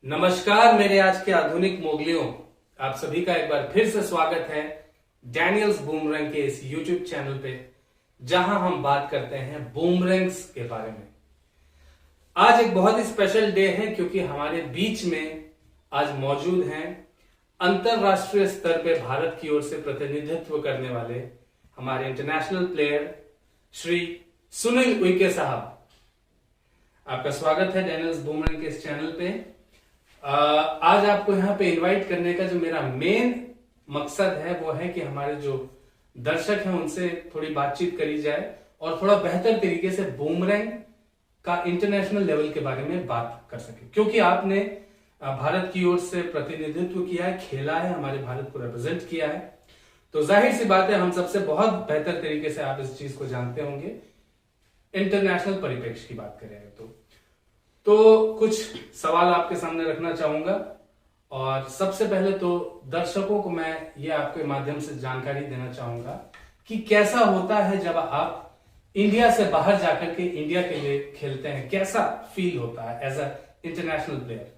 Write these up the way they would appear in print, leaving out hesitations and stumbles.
नमस्कार मेरे आज के आधुनिक मोगलियों, आप सभी का एक बार फिर से स्वागत है डैनियल्स बूमरैंग के इस YouTube चैनल पे, जहां हम बात करते हैं बूमरैंग्स के बारे में। आज एक बहुत ही स्पेशल डे है क्योंकि हमारे बीच में आज मौजूद हैं अंतरराष्ट्रीय स्तर पे भारत की ओर से प्रतिनिधित्व करने वाले हमारे इंटरनेशनल प्लेयर श्री सुनील उइके साहब। आपका स्वागत है डैनियल्स बूमरैंग के इस चैनल पे। आज आपको यहाँ पे इनवाइट करने का जो मेरा मेन मकसद है वो है कि हमारे जो दर्शक हैं उनसे थोड़ी बातचीत करी जाए और थोड़ा बेहतर तरीके से बूमरैंग का इंटरनेशनल लेवल के बारे में बात कर सके, क्योंकि आपने भारत की ओर से प्रतिनिधित्व किया है, खेला है, हमारे भारत को रिप्रेजेंट किया है, तो जाहिर सी बात है हम सबसे बहुत बेहतर तरीके से आप इस चीज को जानते होंगे। इंटरनेशनल परिप्रेक्ष्य की बात करें तो कुछ सवाल आपके सामने रखना चाहूंगा और सबसे पहले तो दर्शकों को मैं ये आपके माध्यम से जानकारी देना चाहूंगा कि कैसा होता है जब आप इंडिया से बाहर जाकर के इंडिया के लिए खेलते हैं, कैसा फील होता है एज अ इंटरनेशनल प्लेयर।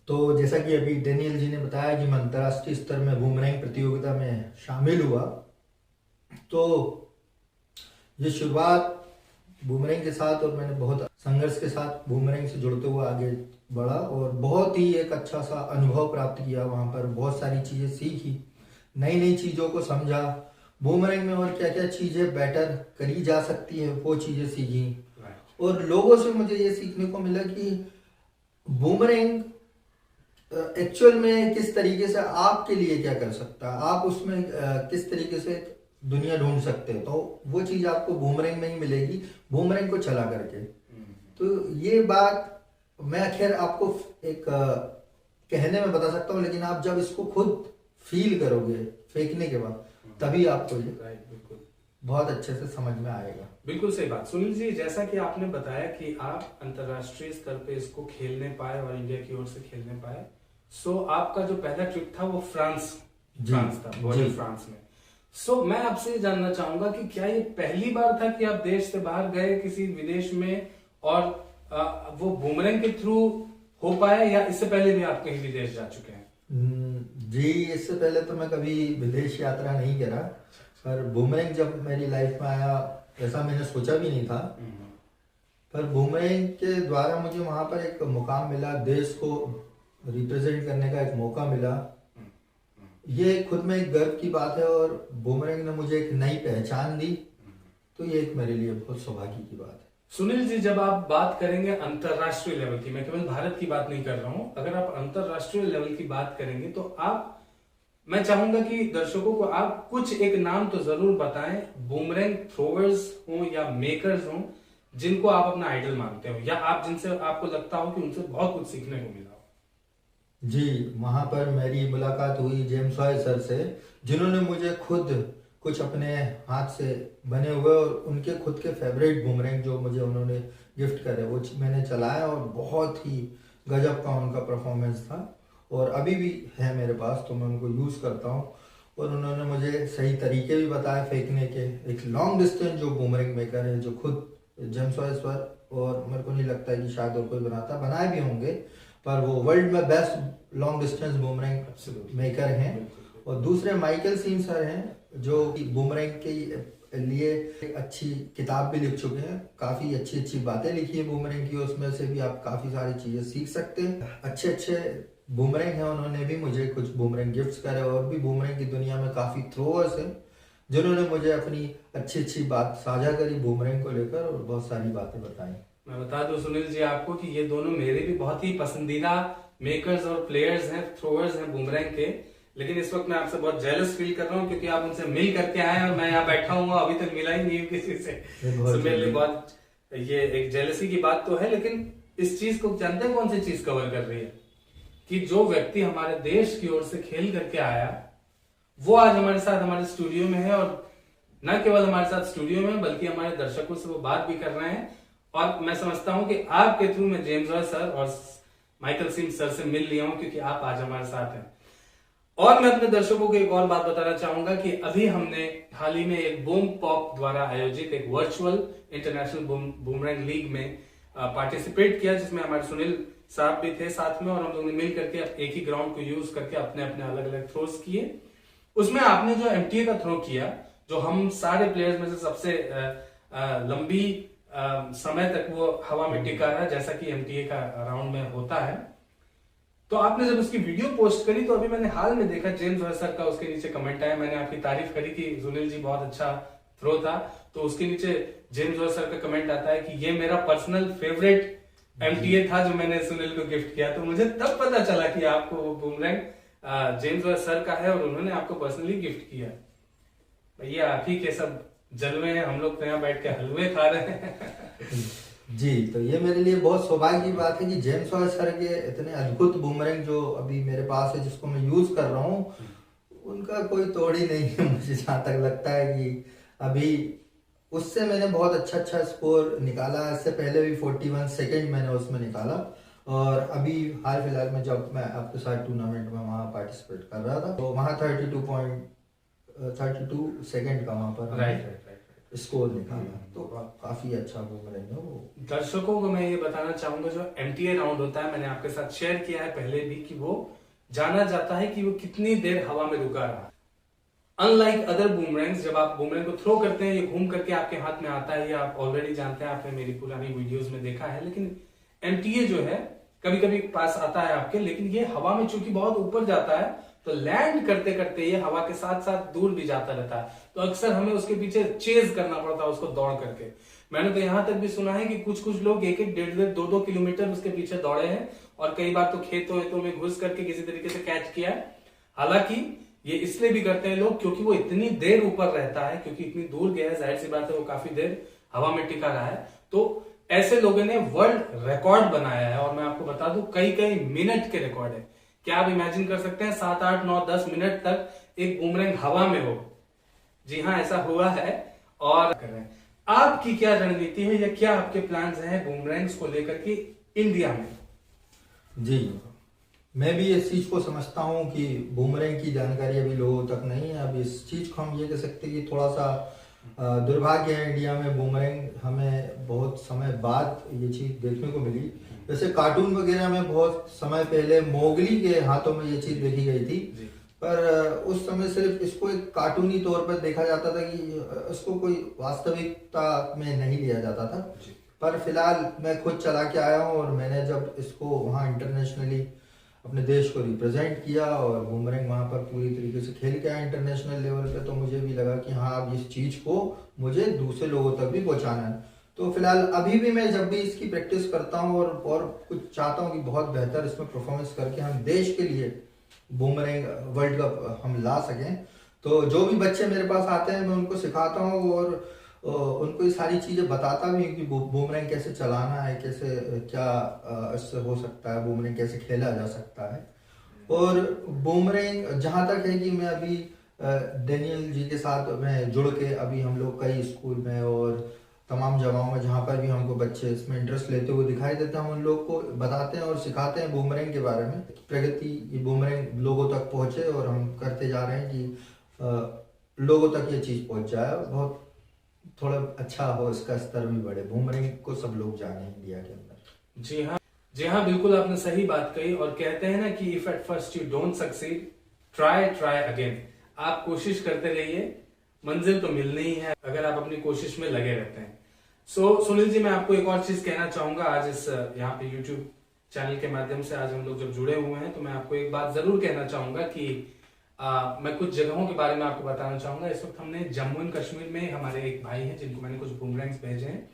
तो जैसा कि अभी डेनियल जी ने बताया कि मैं अंतर्राष्ट्रीय स्तर में बूमरैंग प्रतियोगिता में शामिल हुआ, तो ये शुरुआत बूमरैंग के साथ और मैंने बहुत संघर्ष के साथ बूमरैंग से जुड़ते हुए आगे बढ़ा और बहुत ही एक अच्छा सा अनुभव प्राप्त किया। वहां पर बहुत सारी चीजें सीखी, नई नई चीजों को समझा, बूमरैंग में और क्या क्या चीजें बेटर करी जा सकती है वो चीजें सीखी। और लोगों से मुझे ये सीखने को मिला कि बूमरैंग एक्चुअल में किस तरीके से आपके लिए क्या कर सकता है, आप उसमें किस तरीके से दुनिया ढूंढ सकते हैं, तो वो चीज आपको बूमरैंग में ही मिलेगी, बूमरैंग को चला करके। तो ये बात मैं खैर आपको एक कहने में बता सकता हूँ, लेकिन आप जब इसको खुद फील करोगे फेंकने के बाद, तभी आपको ये बहुत अच्छे से समझ में आएगा। बिल्कुल सही बात सुनील जी, जैसा कि आपने बताया कि आप अंतरराष्ट्रीय स्तर पे इसको खेलने पाए और इंडिया की ओर से खेलने पाए, सो आपका जो पहला ट्रिप था वो फ्रांस था, बॉर्डर फ्रांस में। सो मैं आपसे ये जानना चाहूंगा कि क्या ये पहली बार था कि आप देश से बाहर गए किसी विदेश में और वो बूमरैंग के थ्रू हो पाया, या इससे पहले भी आप कहीं विदेश जा चुके हैं? जी, इससे पहले तो मैं कभी विदेश यात्रा नहीं करा, पर बूमरैंग जब मेरी लाइफ में आया ऐसा मैंने सोचा भी नहीं था। पर बूमरैंग के द्वारा मुझे वहां पर एक मुकाम मिला, देश को रिप्रेजेंट करने का एक मौका मिला। ये खुद में एक गर्व की बात है और बूमरैंग ने मुझे एक नई पहचान दी, तो ये एक मेरे लिए बहुत सौभाग्य की बात है। सुनील जी, जब आप बात करेंगे अंतरराष्ट्रीय लेवल की, मैं केवल भारत की बात नहीं कर रहा हूं, अगर आप अंतरराष्ट्रीय लेवल की बात करेंगे तो मैं चाहूंगा कि दर्शकों को आप कुछ एक नाम तो जरूर बताएं, बूमरैंग थ्रोवर्स हो या मेकर्स हो, जिनको आप अपना आइडल मानते हो या आप जिनसे आपको लगता हो कि उनसे बहुत कुछ सीखने को मिला हो। जी, वहां पर मेरी मुलाकात हुई जेम्स रॉय सर से, जिन्होंने मुझे खुद कुछ अपने हाथ से बने हुए और उनके खुद के फेवरेट बूमरैंग जो मुझे उन्होंने गिफ्ट करे वो मैंने चलाया और बहुत ही गजब का उनका परफॉर्मेंस था और अभी भी है मेरे पास, तो मैं उनको यूज करता हूँ। और उन्होंने मुझे सही तरीके भी बताए फेंकने के। एक लॉन्ग डिस्टेंस जो बूमरैंग मेकर है, जो खुद जेम्स रॉय सर, और मेरे को नहीं लगता है कि शायद और कोई बनाए भी होंगे, पर वो वर्ल्ड में best long distance boomerang maker हैं। और दूसरे माइकल सीम सर हैं, जो बूमरैंग के लिए एक अच्छी किताब भी लिख चुके हैं, काफी अच्छी अच्छी बातें लिखी है बूमरैंग की, उसमें से भी आप काफी सारी चीजें सीख सकते हैं। अच्छे अच्छे बूमरैंग हैं, उन्होंने भी मुझे कुछ बूमरैंग गिफ्ट्स करे और भी बूमरैंग की दुनिया में काफी थ्रोअर्स हैं जिन्होंने मुझे अपनी अच्छी अच्छी बात साझा करी बूमरैंग को लेकर और बहुत सारी बातें बताई। मैं बता दूं सुनील जी आपको कि ये दोनों मेरे भी बहुत ही पसंदीदा मेकर्स और प्लेयर्स हैं, थ्रोअर्स हैं बूमरैंग के। लेकिन इस वक्त मैं आपसे बहुत जेलस फील कर रहा हूँ क्योंकि आप उनसे मिल करके आए हैं और मैं यहाँ बैठा हूँ, अभी तक मिला ही नहीं हूँ किसी से। मेरे लिए बहुत ये एक जेलसी की बात तो है, लेकिन इस चीज को जानते हैं कौन सी चीज कवर कर रही है कि जो व्यक्ति हमारे देश की ओर से खेल करके आया वो आज हमारे साथ हमारे स्टूडियो में है, और न केवल हमारे साथ स्टूडियो में बल्कि हमारे दर्शकों से वो बात भी कर रहे हैं। और मैं समझता हूं कि आपके थ्रू मैं जेम्स रॉय सर और माइकल सिंह सर से मिल लिया हूं क्योंकि आप आज हमारे साथ हैं। और मैं अपने दर्शकों को एक और बात बताना चाहूंगा कि अभी हमने हाल ही में एक बूम पॉप द्वारा आयोजित एक वर्चुअल इंटरनेशनल बूमरैंग लीग में पार्टिसिपेट किया, जिसमें हमारे सुनील साहब भी थे साथ में, और हम लोग ने मिल करके एक ही ग्राउंड को यूज करके अपने अपने अलग अलग थ्रोज किए। उसमें आपने जो एमटीए का थ्रो किया, जो हम सारे प्लेयर्स में से सबसे लंबी समय तक वो हवा में टिका रहा, जैसा कि एमटीए का राउंड में होता है, तो आपने जब उसकी वीडियो पोस्ट करी, तो अभी मैंने हाल में देखा जेम्स रॉय सर का उसके नीचे कमेंट आया, मैंने आपकी तारीफ करी कि सुनील जी बहुत अच्छा थ्रो था, तो उसके नीचे जेम्स रॉय सर का कमेंट आता है कि ये मेरा पर्सनल फेवरेट एमटीए था जो मैंने सुनील को गिफ्ट किया। तो मुझे तब पता चला कि आपको वो बूमरैंग जेम्स रॉय सर का है और उन्होंने आपको पर्सनली गिफ्ट किया। भैया आप ही के सब जलवे हैं, हम लोग तो यहाँ बैठ के हलवे खा रहे हैं। जी, तो ये मेरे लिए बहुत सौभाग्य की बात है कि जेम्स रॉय सर के इतने अद्भुत बूमरैंग जो अभी मेरे पास है, जिसको मैं यूज कर रहा हूँ, उनका कोई तोड़ ही नहीं है। मुझे जहाँ तक लगता है कि अभी उससे मैंने बहुत अच्छा स्कोर निकाला। इससे पहले भी 41 सेकंड मैंने उसमें निकाला, और अभी हाल फिलहाल में जब मैं आपके साथ टूर्नामेंट में वहाँ पार्टिसिपेट कर रहा था, तो वहाँ 32 सेकंड का वहाँ पर राइट स्कोर निकाला। तो काफी अच्छा बूमरैंग है वो। दर्शकों को मैं ये बताना चाहूंगा, जो एमटीए राउंड होता है, मैंने आपके साथ शेयर किया है पहले भी कि वो जाना जाता है कि वो कितनी देर हवा में रुका रहा। अनलाइक अदर बूमरैंग्स, जब आप बूमरैंग को थ्रो करते हैं, ये घूम करके आपके हाथ में आता है, ये आप ऑलरेडी जानते हैं, आपने मेरी पुरानी वीडियोस में देखा है। लेकिन एमटीए जो है कभी कभी पास आता है आपके, लेकिन ये हवा में चूंकि बहुत ऊपर जाता है, तो लैंड करते करते ये हवा के साथ साथ दूर भी जाता रहता है, तो अक्सर हमें उसके पीछे चेज करना पड़ता है उसको दौड़ करके। मैंने तो यहां तक भी सुना है कि कुछ कुछ लोग 1-1, 1.5, 2-2 किलोमीटर उसके पीछे दौड़े हैं, और कई बार तो खेतों में घुस करके किसी तरीके से कैच किया है। हालांकि ये इसलिए भी करते हैं लोग क्योंकि वो इतनी देर ऊपर रहता है, क्योंकि इतनी दूर गया है, जाहिर सी बात है वो काफी देर हवा में टिका रहा है। तो ऐसे लोगों ने वर्ल्ड रिकॉर्ड बनाया है, और मैं आपको बता दूं कई मिनट के रिकॉर्ड है। क्या आप इमेजिन कर सकते हैं 7, 8, 9, 10 मिनट तक एक बूमरैंग हवा में हो? जी हाँ, ऐसा हुआ है। और कर रहे हैं, आपकी क्या रणनीति है या क्या आपके प्लान्स हैं बूमरैंग्स को लेकर के इंडिया में? जी, मैं भी इस चीज को समझता हूँ कि बूमरैंग की जानकारी अभी लोगों तक नहीं है। अब इस चीज को हम ये कह सकते हैं कि थोड़ा सा दुर्भाग्य है इंडिया में। बूमरैंग हमें बहुत समय बाद ये चीज देखने को मिली। वैसे कार्टून वगैरह में बहुत समय पहले मोगली के हाथों में ये चीज देखी गई थी, पर उस समय सिर्फ इसको एक कार्टूनी तौर पर देखा जाता था कि इसको कोई वास्तविकता में नहीं लिया जाता था। पर फिलहाल मैं खुद चला के आया हूँ, और मैंने जब इसको वहाँ इंटरनेशनली अपने देश को रिप्रेजेंट किया और बूमरैंग वहाँ पर पूरी तरीके से खेल के आया इंटरनेशनल लेवल पे, तो मुझे भी लगा कि हाँ, अब इस चीज़ को मुझे दूसरे लोगों तक भी पहुँचाना है। तो फिलहाल अभी भी मैं जब भी इसकी प्रैक्टिस करता हूँ और कुछ चाहता हूँ कि बहुत बेहतर इसमें परफॉर्मेंस करके हम देश के लिए बूमरैंग वर्ल्ड कप हम ला सकें, तो जो भी बच्चे मेरे पास आते हैं मैं उनको सिखाता हूँ और उनको ये सारी चीज़ें बताता भी हूँ कि बूमरैंग कैसे चलाना है, कैसे क्या इससे हो सकता है, बूमरैंग कैसे खेला जा सकता है। और बूमरैंग जहाँ तक है कि मैं अभी डैनियल जी के साथ मैं जुड़ के अभी हम लोग कई स्कूल में और तमाम जगहों में जहाँ पर भी हमको बच्चे इसमें इंटरेस्ट लेते हुए दिखाई देते हैं, हम उन लोग को बताते हैं और सिखाते हैं बूमरैंग के बारे में। प्रगति ये बूमरैंग लोगों तक पहुँचे, और हम करते जा रहे हैं कि लोगों तक ये चीज़ पहुँच जाए, बहुत थोड़ा अच्छा हो, इसका स्तर भी बढ़े, बूमरैंग को सब लोग जाने इंडिया के अंदर। जी हाँ, बिल्कुल आपने सही बात कही। और कहते हैं ना कि if at first you don't succeed, try again. आप कोशिश करते रहिए, मंजिल तो मिलनी ही है अगर आप अपनी कोशिश में लगे रहते हैं। सुनील जी, मैं आपको एक और चीज कहना चाहूंगा। आज इस यहाँ पे YouTube चैनल के माध्यम से आज हम लोग जब जुड़े हुए हैं, तो मैं आपको एक बात जरूर कहना चाहूंगा कि मैं कुछ जगहों के बारे में आपको बताना चाहूंगा। इस वक्त हमने जम्मू एंड कश्मीर में हमारे एक भाई हैं जिनको मैंने कुछ बूमरैंग्स भेजे हैं।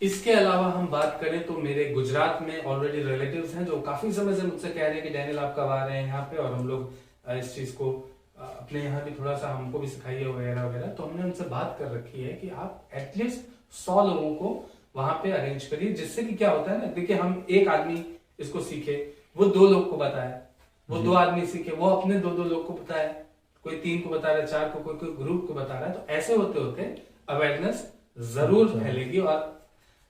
इसके अलावा हम बात करें तो मेरे गुजरात में ऑलरेडी रिलेटिव्स हैं जो काफी समय से मुझसे कह रहे हैं कि डैनियल आप कब आ रहे हैं यहाँ पे, और हम लोग इस चीज को अपने यहाँ भी थोड़ा सा हमको भी सिखाइए वगैरह वगैरह। तो हमने उनसे बात कर रखी है कि आप एटलीस्ट 100 लोगों को वहां पे अरेंज करिए, जिससे कि क्या होता है ना, देखिए हम एक आदमी इसको सीखे, वो 2 लोग को बताए, वो 2 आदमी सीखे, वो अपने 2 लोग को बताए, कोई 3 को बता रहा है, 4 को, कोई ग्रुप को बता रहा है। तो ऐसे होते होते अवेयरनेस जरूर फैलेगी, और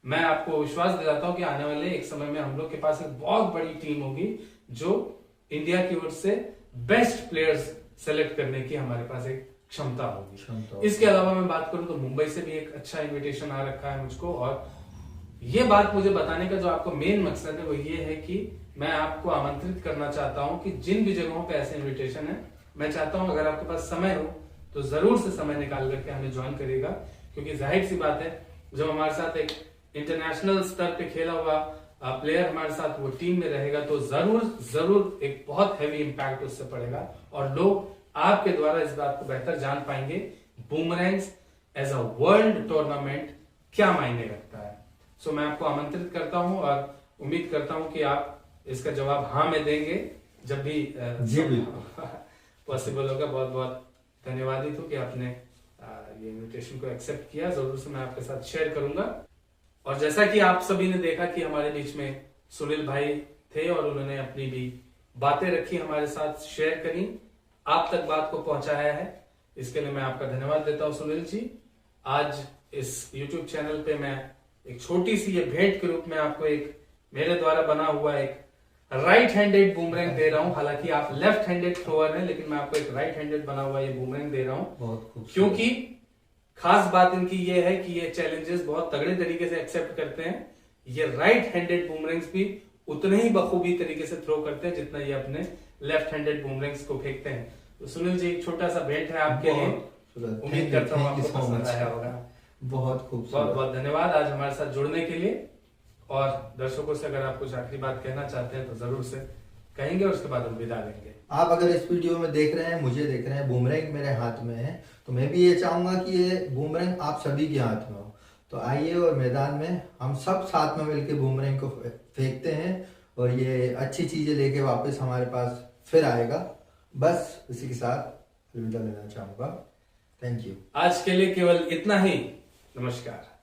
मैं आपको विश्वास दिलाता हूं कि आने वाले एक समय में हम लोग के पास एक बहुत बड़ी टीम होगी जो इंडिया की ओर से बेस्ट प्लेयर्स सेलेक्ट करने की हमारे पास एक क्षमता होगी। इसके अलावा मैं बात करूं तो मुंबई से भी एक अच्छा इनविटेशन आ रखा है मुझको, और ये बात मुझे बताने का जो आपको मेन मकसद है वो ये है कि मैं आपको आमंत्रित करना चाहता हूं कि जिन भी जगहों पे ऐसे इनविटेशन है, मैं चाहता हूं अगर आपके पास समय हो तो जरूर से समय निकाल करके हमें ज्वाइन करिएगा, क्योंकि जाहिर सी बात है जब हमारे साथ एक इंटरनेशनल स्तर पे खेला हुआ प्लेयर हमारे साथ वो टीम में रहेगा तो जरूर एक बहुत हैवी इंपैक्ट उससे पड़ेगा और लोग आपके द्वारा इस बात को बेहतर जान पाएंगे बूमरैंग्स एज अ वर्ल्ड टूर्नामेंट क्या मायने रखता है। सो मैं आपको आमंत्रित करता हूं और उम्मीद करता हूं कि आप इसका जवाब हाँ में देंगे जब भी जी बिल्कुल पॉसिबल होगा। बहुत बहुत धन्यवादित हूं कि आपने ये इनविटेशन को एक्सेप्ट किया। जरूर से मैं आपके साथ शेयर करूंगा। और जैसा कि आप सभी ने देखा कि हमारे बीच में सुनील भाई थे और उन्होंने अपनी भी बातें रखी, हमारे साथ शेयर करी, आप तक बात को पहुंचाया है, इसके लिए मैं आपका धन्यवाद देता हूं सुनील जी। आज इस YouTube चैनल पे मैं एक छोटी सी ये भेंट के रूप में आपको एक मेरे द्वारा बना हुआ एक राइट हैंडेड बूमरैंग दे रहा हूं। हालांकि आप लेफ्ट हैंडेड थ्रोअर हैं, लेकिन मैं आपको एक राइट हैंडेड बना हुआ ये बूमरैंग दे रहा हूं। बहुत खूब, क्योंकि खास बात इनकी ये है कि ये चैलेंजेस बहुत तगड़े तरीके से एक्सेप्ट करते हैं। ये राइट हैंडेड बूमरैंग्स भी उतने ही बखूबी तरीके से थ्रो करते हैं जितना ये अपने लेफ्ट हैंडेड बूमरैंग्स को फेंकते हैं। तो सुनील जी एक छोटा सा भेंट है आपके लिए, उम्मीद करता हूँ आपको पसंद आया होगा। बहुत खूब, बहुत बहुत धन्यवाद आज हमारे साथ जुड़ने के लिए। और दर्शकों से अगर आप कुछ आखिरी बात कहना चाहते हैं तो जरूर से कहेंगे और उसके बाद हम विदा लेंगे। आप अगर इस वीडियो में देख रहे हैं, मुझे देख रहे हैं, बूमरैंग मेरे हाथ में है, तो मैं भी ये चाहूंगा कि ये बूमरैंग आप सभी के हाथ में हो। तो आइए और मैदान में हम सब साथ में मिलकर बूमरैंग को फेंकते हैं और ये अच्छी चीजें लेके वापस हमारे पास फिर आएगा। बस इसी के साथ अलविदा लेना चाहूंगा। Thank you. आज के लिए केवल इतना ही। नमस्कार।